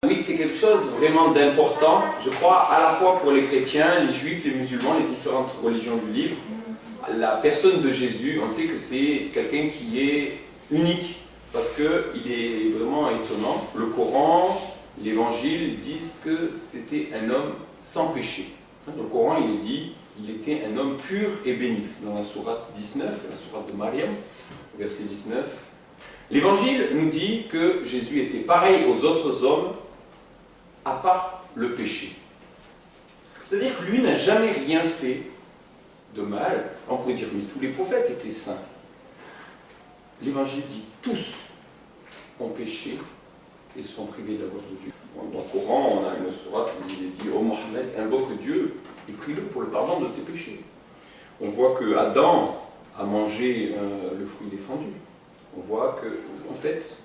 Oui, c'est quelque chose vraiment d'important, je crois, à la fois pour les chrétiens, les juifs, les musulmans, les différentes religions du livre. La personne de Jésus, on sait que c'est quelqu'un qui est unique, parce qu'il est vraiment étonnant. Le Coran, l'Évangile disent que c'était un homme sans péché. Dans le Coran, il est dit il était un homme pur et béni. Dans la sourate 19, la sourate de Mariam, verset 19. L'Évangile nous dit que Jésus était pareil aux autres hommes, à part le péché. C'est-à-dire que lui n'a jamais rien fait de mal. On pourrait dire, mais tous les prophètes étaient saints. L'Évangile dit, tous ont péché et sont privés de la gloire de Dieu. Dans le Coran, on a une sourate où il est dit, oh Mohammed, invoque Dieu et prie-le pour le pardon de tes péchés. On voit que Adam a mangé le fruit défendu. On voit que, en fait,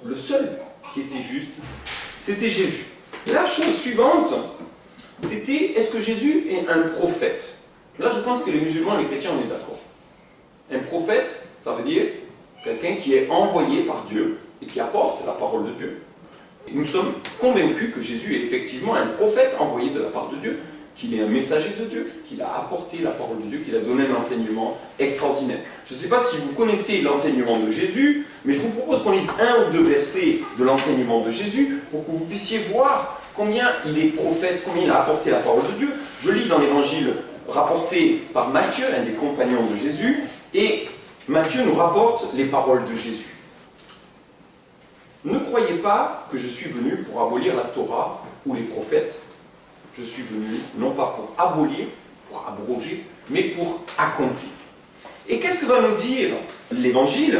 le seul qui était juste, c'était Jésus. La chose suivante, c'était, est-ce que Jésus est un prophète? Là, je pense que les musulmans et les chrétiens, on est d'accord. Un prophète, ça veut dire quelqu'un qui est envoyé par Dieu et qui apporte la parole de Dieu. Et nous sommes convaincus que Jésus est effectivement un prophète envoyé de la part de Dieu, qu'il est un messager de Dieu, qu'il a apporté la parole de Dieu, qu'il a donné un enseignement extraordinaire. Je ne sais pas si vous connaissez l'enseignement de Jésus, mais je vous propose qu'on lise un ou deux versets de l'enseignement de Jésus pour que vous puissiez voir combien il est prophète, combien il a apporté la parole de Dieu. Je lis dans l'évangile rapporté par Matthieu, un des compagnons de Jésus, et Matthieu nous rapporte les paroles de Jésus. Ne croyez pas que je suis venu pour abolir la Torah ou les prophètes. Je suis venu non pas pour abolir, pour abroger, mais pour accomplir. Et qu'est-ce que va nous dire l'Évangile?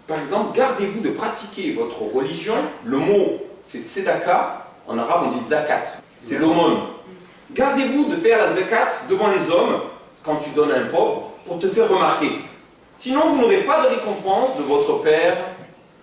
Par exemple, gardez-vous de pratiquer votre religion. Le mot, c'est tzedaka. En arabe, on dit zakat. C'est l'aumône. Gardez-vous de faire la zakat devant les hommes, quand tu donnes à un pauvre, pour te faire remarquer. Sinon, vous n'aurez pas de récompense de votre Père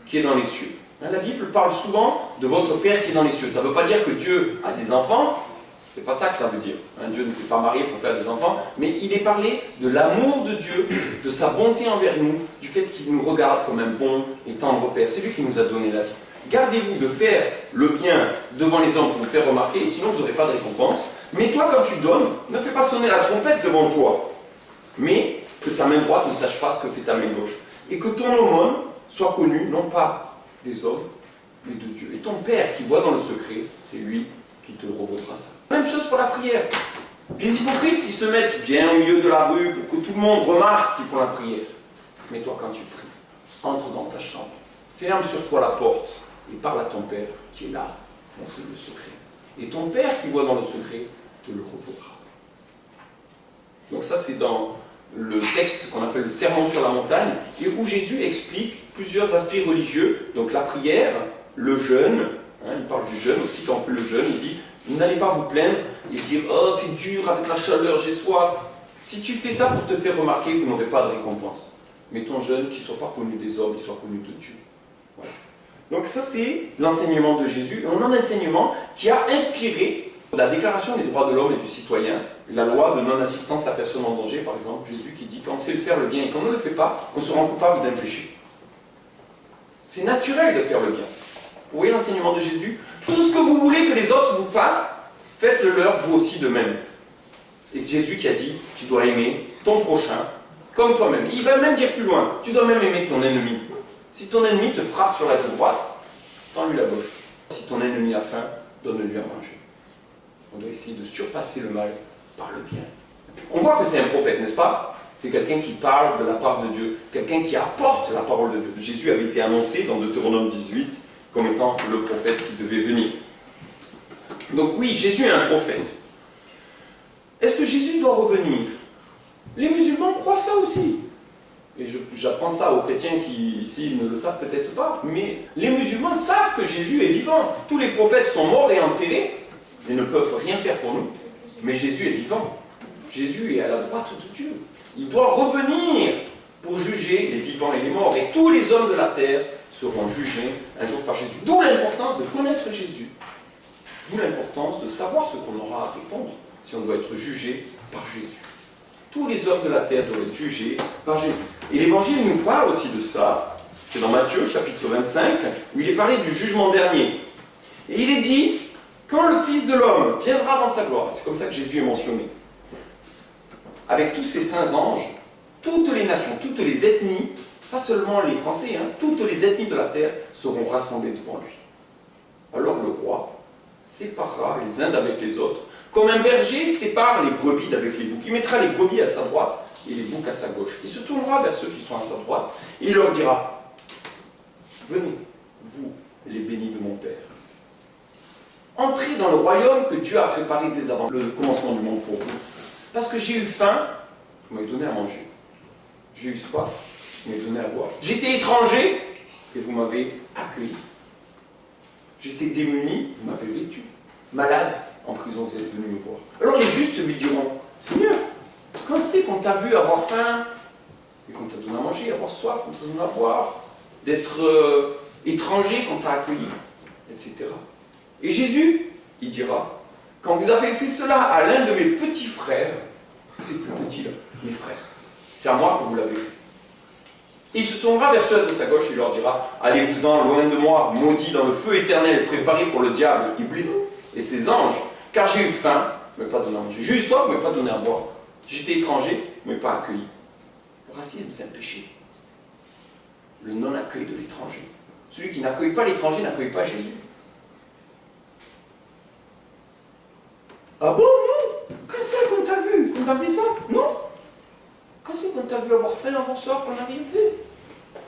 qui est dans les cieux. La Bible parle souvent de votre Père qui est dans les cieux. Ça ne veut pas dire que Dieu a des enfants. C'est pas ça que ça veut dire. Dieu ne s'est pas marié pour faire des enfants, mais il est parlé de l'amour de Dieu, de sa bonté envers nous, du fait qu'il nous regarde comme un bon et tendre Père. C'est lui qui nous a donné la vie. Gardez-vous de faire le bien devant les hommes pour vous faire remarquer, sinon vous n'aurez pas de récompense. Mais toi, quand tu donnes, ne fais pas sonner la trompette devant toi, mais que ta main droite ne sache pas ce que fait ta main gauche. Et que ton aumône soit connu, non pas des hommes, mais de Dieu. Et ton Père qui voit dans le secret, c'est lui qui te revaudra ça. Même chose pour la prière. Les hypocrites, ils se mettent bien au milieu de la rue pour que tout le monde remarque qu'ils font la prière. Mais toi, quand tu pries, entre dans ta chambre, ferme sur toi la porte et parle à ton Père qui est là, dans le secret. Et ton Père qui voit dans le secret te le revaudra. Donc ça, c'est dans le texte qu'on appelle le Sermon sur la montagne, et où Jésus explique plusieurs aspects religieux. Donc la prière, le jeûne, il parle du jeûne aussi, quand on fait le jeûne, il dit n'allez pas vous plaindre et dire « Oh, c'est dur avec la chaleur, j'ai soif ». Si tu fais ça pour te faire remarquer, vous n'aurez pas de récompense. Mais ton jeûne, qu'il ne soit pas connu des hommes, il soit connu de Dieu. Voilà. Donc ça, c'est l'enseignement de Jésus, un enseignement qui a inspiré la Déclaration des droits de l'homme et du citoyen, la loi de non-assistance à personne en danger, par exemple, Jésus qui dit « Quand on sait faire le bien et qu'on ne le fait pas, on se rend coupable d'un péché ». C'est naturel de faire le bien. Vous voyez l'enseignement de Jésus? Tout ce que vous voulez que les autres vous fassent, faites-le leur vous aussi de même. Et c'est Jésus qui a dit, tu dois aimer ton prochain comme toi-même. Il va même dire plus loin, tu dois même aimer ton ennemi. Si ton ennemi te frappe sur la joue droite, tends-lui la gauche. Si ton ennemi a faim, donne-lui à manger. On doit essayer de surpasser le mal par le bien. On voit que c'est un prophète, n'est-ce pas? C'est quelqu'un qui parle de la part de Dieu, quelqu'un qui apporte la parole de Dieu. Jésus avait été annoncé dans Deutéronome 18 comme étant le prophète qui devait venir. Donc oui, Jésus est un prophète. Est-ce que Jésus doit revenir? Les musulmans croient ça aussi. Et j'apprends ça aux chrétiens qui, ici, ne le savent peut-être pas. Mais les musulmans savent que Jésus est vivant. Tous les prophètes sont morts et enterrés et ne peuvent rien faire pour nous. Mais Jésus est vivant. Jésus est à la droite de Dieu. Il doit revenir pour juger les vivants et les morts. Et tous les hommes de la terre seront jugés un jour par Jésus. D'où l'importance de connaître Jésus. D'où l'importance de savoir ce qu'on aura à répondre si on doit être jugé par Jésus. Tous les hommes de la terre doivent être jugés par Jésus. Et l'Évangile nous parle aussi de ça. C'est dans Matthieu, chapitre 25, où il est parlé du jugement dernier. Et il est dit, quand le Fils de l'homme viendra dans sa gloire, c'est comme ça que Jésus est mentionné, avec tous ces saints anges, toutes les nations, toutes les ethnies, pas seulement les Français, toutes les ethnies de la terre seront rassemblées devant lui. Alors le roi séparera les uns d'avec les autres, comme un berger sépare les brebis d'avec les boucs. Il mettra les brebis à sa droite et les boucs à sa gauche. Il se tournera vers ceux qui sont à sa droite et il leur dira, venez, vous, les bénis de mon Père. Entrez dans le royaume que Dieu a préparé dès avant le commencement du monde pour vous. Parce que j'ai eu faim, vous m'avez donné à manger. J'ai eu soif, vous m'avez donné à boire. J'étais étranger, et vous m'avez accueilli. J'étais démuni, vous m'avez vêtu. Malade, en prison, vous êtes venu me voir. Alors les justes lui diront, Seigneur, quand c'est qu'on t'a vu avoir faim, et qu'on t'a donné à manger, avoir soif, qu'on t'a donné à boire, d'être étranger, qu'on t'a accueilli, etc. Et Jésus, il dira, quand vous avez fait cela à l'un de mes petits frères, c'est plus petit là, mes frères, c'est à moi que vous l'avez fait. Il se tournera vers ceux de sa gauche et leur dira, allez-vous-en loin de moi, maudits dans le feu éternel, préparé pour le diable, Iblis et ses anges, car j'ai eu faim, mais pas donné à manger. J'ai eu soif, mais pas donné à boire. J'étais étranger, mais pas accueilli. Le racisme, c'est un péché. Le non-accueil de l'étranger. Celui qui n'accueille pas l'étranger n'accueille pas Jésus. Ah bon, non? Quand c'est qu'on t'a vu? Qu'on t'a fait ça? Non. Quand c'est qu'on t'a vu avoir faim, avoir soif, qu'on n'a rien fait?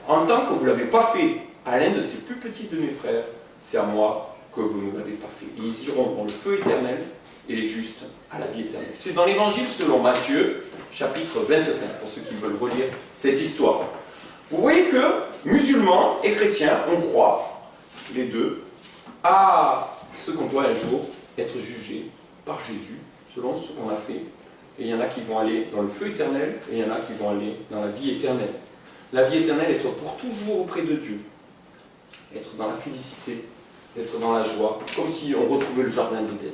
En tant que vous ne l'avez pas fait à l'un de ces plus petits de mes frères, c'est à moi que vous ne l'avez pas fait. Et ils iront dans le feu éternel et les justes à la vie éternelle. C'est dans l'évangile selon Matthieu, chapitre 25, pour ceux qui veulent relire cette histoire. Vous voyez que musulmans et chrétiens, on croit, les deux, à ce qu'on doit un jour être jugé par Jésus, selon ce qu'on a fait. Et il y en a qui vont aller dans le feu éternel, et il y en a qui vont aller dans la vie éternelle. La vie éternelle, être pour toujours auprès de Dieu, être dans la félicité, être dans la joie, comme si on retrouvait le jardin d'Éden.